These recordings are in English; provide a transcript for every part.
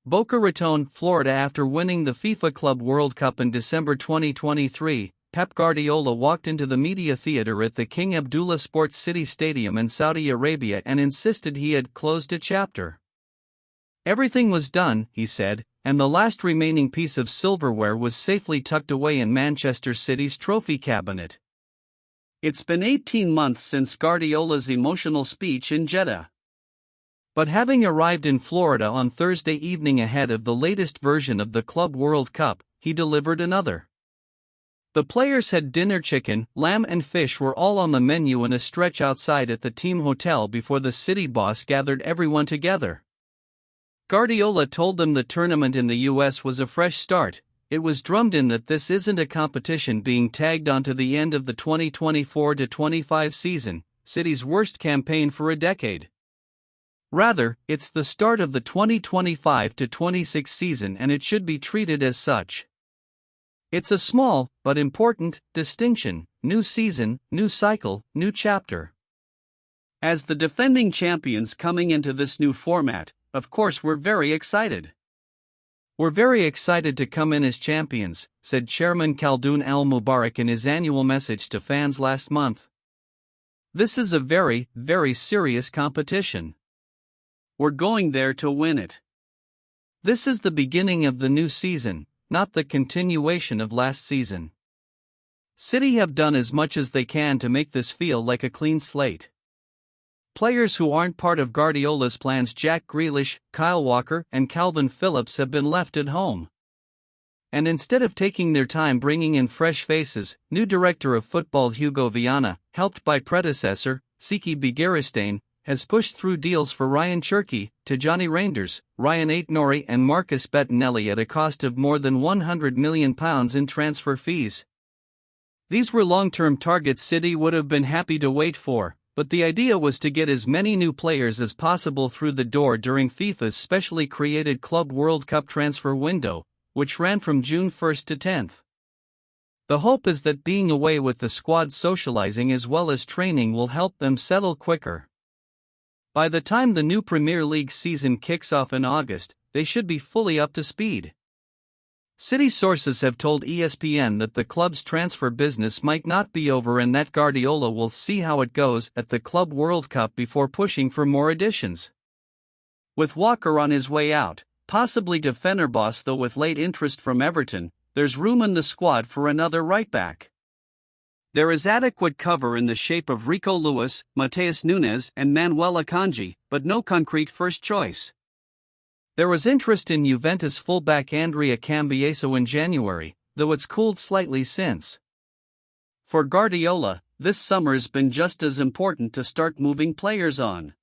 Boca Raton, Florida. After winning the FIFA Club World Cup in December 2023, Pep Guardiola walked into the media theater at the King Abdullah Sports City Stadium in Saudi Arabia and insisted he had closed a chapter. Everything was done, he said, and the last remaining piece of silverware was safely tucked away in Manchester City's trophy cabinet. It's been 18 months since Guardiola's emotional speech in Jeddah. But having arrived in Florida on Thursday evening ahead of the latest version of the Club World Cup, he delivered another. The players had dinner. Chicken, lamb and fish were all on the menu in a stretch outside at the team hotel before the city boss gathered everyone together. Guardiola told them the tournament in the US was a fresh start. It was drummed in that this isn't a competition being tagged onto the end of the 2024-25 season, City's worst campaign for a decade. Rather, it's the start of the 2025-26 season and it should be treated as such. It's a small, but important, distinction: new season, new cycle, new chapter. As the defending champions coming into this new format, of course we're very excited. We're very excited to come in as champions, said Chairman Khaldoon Al Mubarak in his annual message to fans last month. This is a very, very serious competition. We're going there to win it. This is the beginning of the new season, not the continuation of last season. City have done as much as they can to make this feel like a clean slate. Players who aren't part of Guardiola's plans, Jack Grealish, Kyle Walker, and Calvin Phillips, have been left at home. And instead of taking their time bringing in fresh faces, new director of football Hugo Viana, helped by predecessor, Siki Begiristain, has pushed through deals for Ryan Cherki, Tijani Reijnders, Aït Nouri and Marcus Bettinelli at a cost of more than £100 million in transfer fees. These were long-term targets City would have been happy to wait for, but the idea was to get as many new players as possible through the door during FIFA's specially created Club World Cup transfer window, which ran from June 1 to 10. The hope is that being away with the squad socializing as well as training will help them settle quicker. By the time the new Premier League season kicks off in August, they should be fully up to speed. City sources have told ESPN that the club's transfer business might not be over and that Guardiola will see how it goes at the Club World Cup before pushing for more additions. With Walker on his way out, possibly to Fenerbahce, though with late interest from Everton, there's room in the squad for another right-back. There is adequate cover in the shape of Rico Lewis, Mateus Nunes and Manuel Akanji, but no concrete first choice. There was interest in Juventus fullback Andrea Cambiaso in January, though it's cooled slightly since. For Guardiola, this summer's been just as important to start moving players on.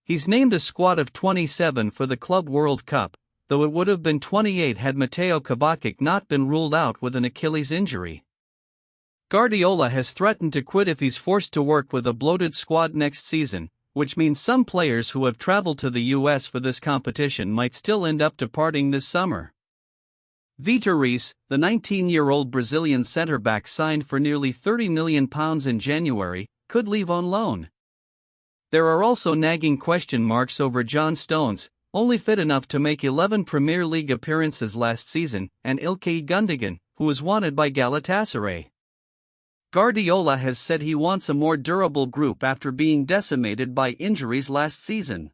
He's named a squad of 27 for the Club World Cup, though it would have been 28 had Mateo Kovacic not been ruled out with an Achilles injury. Guardiola has threatened to quit if he's forced to work with a bloated squad next season, which means some players who have traveled to the US for this competition might still end up departing this summer. Vitor Reis, the 19-year-old Brazilian centre-back signed for nearly £30 million in January, could leave on loan. There are also nagging question marks over John Stones, only fit enough to make 11 Premier League appearances last season, and Ilkay Gundogan, who is wanted by Galatasaray. Guardiola has said he wants a more durable group after being decimated by injuries last season.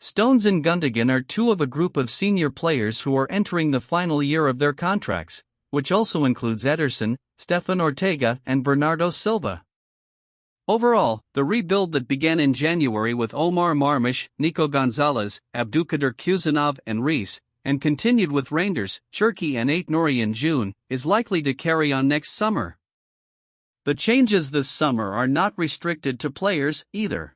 Stones and Gundogan are two of a group of senior players who are entering the final year of their contracts, which also includes Ederson, Stefan Ortega and Bernardo Silva. Overall, the rebuild that began in January with Omar Marmush, Nico Gonzalez, Abdulkader Kuzanov and Reis, and continued with Reijnders, Cherki and Aït Nouri in June, is likely to carry on next summer. The changes this summer are not restricted to players, either.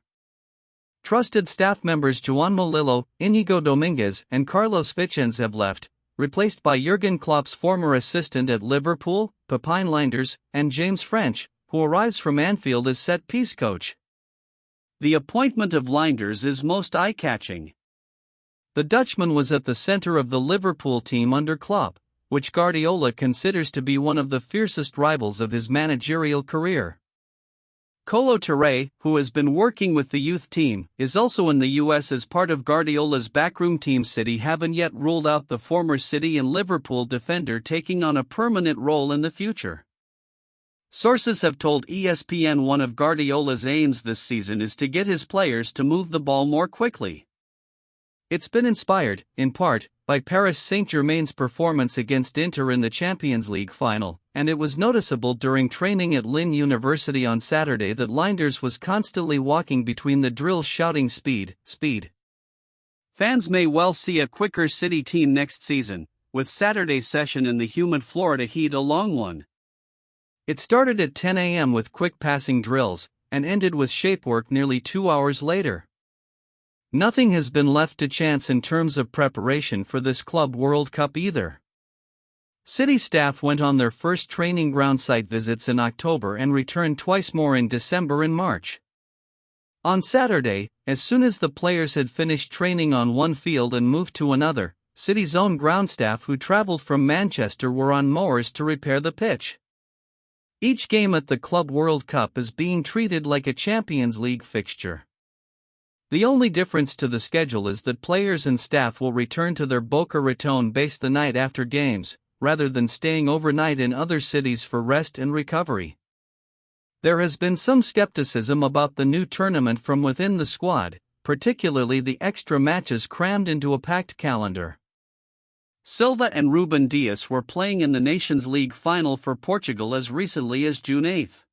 Trusted staff members Joan Molillo, Inigo Dominguez and Carlos Vicens have left, replaced by Jurgen Klopp's former assistant at Liverpool, Pepijn Reijnders, and James French, who arrives from Anfield as set-piece coach. The appointment of Reijnders is most eye-catching. The Dutchman was at the center of the Liverpool team under Klopp, which Guardiola considers to be one of the fiercest rivals of his managerial career. Kolo Touré, who has been working with the youth team, is also in the US as part of Guardiola's backroom team. City haven't yet ruled out the former City and Liverpool defender taking on a permanent role in the future. Sources have told ESPN one of Guardiola's aims this season is to get his players to move the ball more quickly. It's been inspired, in part, by Paris Saint-Germain's performance against Inter in the Champions League final, and it was noticeable during training at Lynn University on Saturday that Reijnders was constantly walking between the drills shouting speed, speed. Fans may well see a quicker City team next season, with Saturday's session in the humid Florida heat a long one. It started at 10 a.m. with quick passing drills, and ended with shape work nearly 2 hours later. Nothing has been left to chance in terms of preparation for this Club World Cup either. City staff went on their first training ground site visits in October and returned twice more in December and March. On Saturday, as soon as the players had finished training on one field and moved to another, City's own ground staff who traveled from Manchester were on mowers to repair the pitch. Each game at the Club World Cup is being treated like a Champions League fixture. The only difference to the schedule is that players and staff will return to their Boca Raton base the night after games, rather than staying overnight in other cities for rest and recovery. There has been some skepticism about the new tournament from within the squad, particularly the extra matches crammed into a packed calendar. Silva and Ruben Dias were playing in the Nations League final for Portugal as recently as June 8.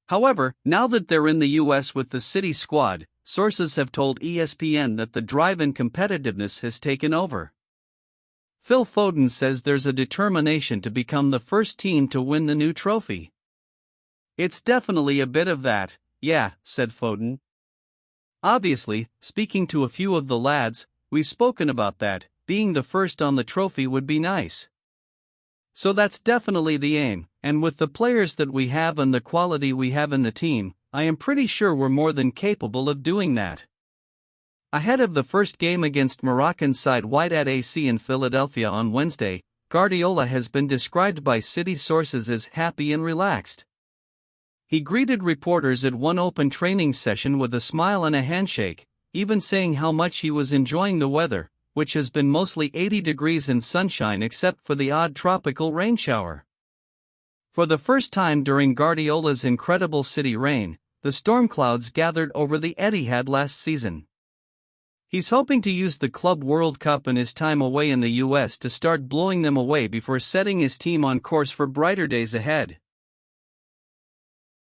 However, now that they're in the US with the City squad, sources have told ESPN that the drive and competitiveness has taken over. Phil Foden says there's a determination to become the first team to win the new trophy. "It's definitely a bit of that, yeah," said Foden. "Obviously, speaking to a few of the lads, we've spoken about that, being the first on the trophy would be nice. So that's definitely the aim, and with the players that we have and the quality we have in the team, I am pretty sure we're more than capable of doing that." Ahead of the first game against Moroccan side Ain Wydad AC in Philadelphia on Wednesday, Guardiola has been described by City sources as happy and relaxed. He greeted reporters at one open training session with a smile and a handshake, even saying how much he was enjoying the weather, which has been mostly 80 degrees and sunshine except for the odd tropical rain shower. For the first time during Guardiola's incredible City reign, the storm clouds gathered over the Etihad last season. He's hoping to use the Club World Cup and his time away in the US to start blowing them away before setting his team on course for brighter days ahead.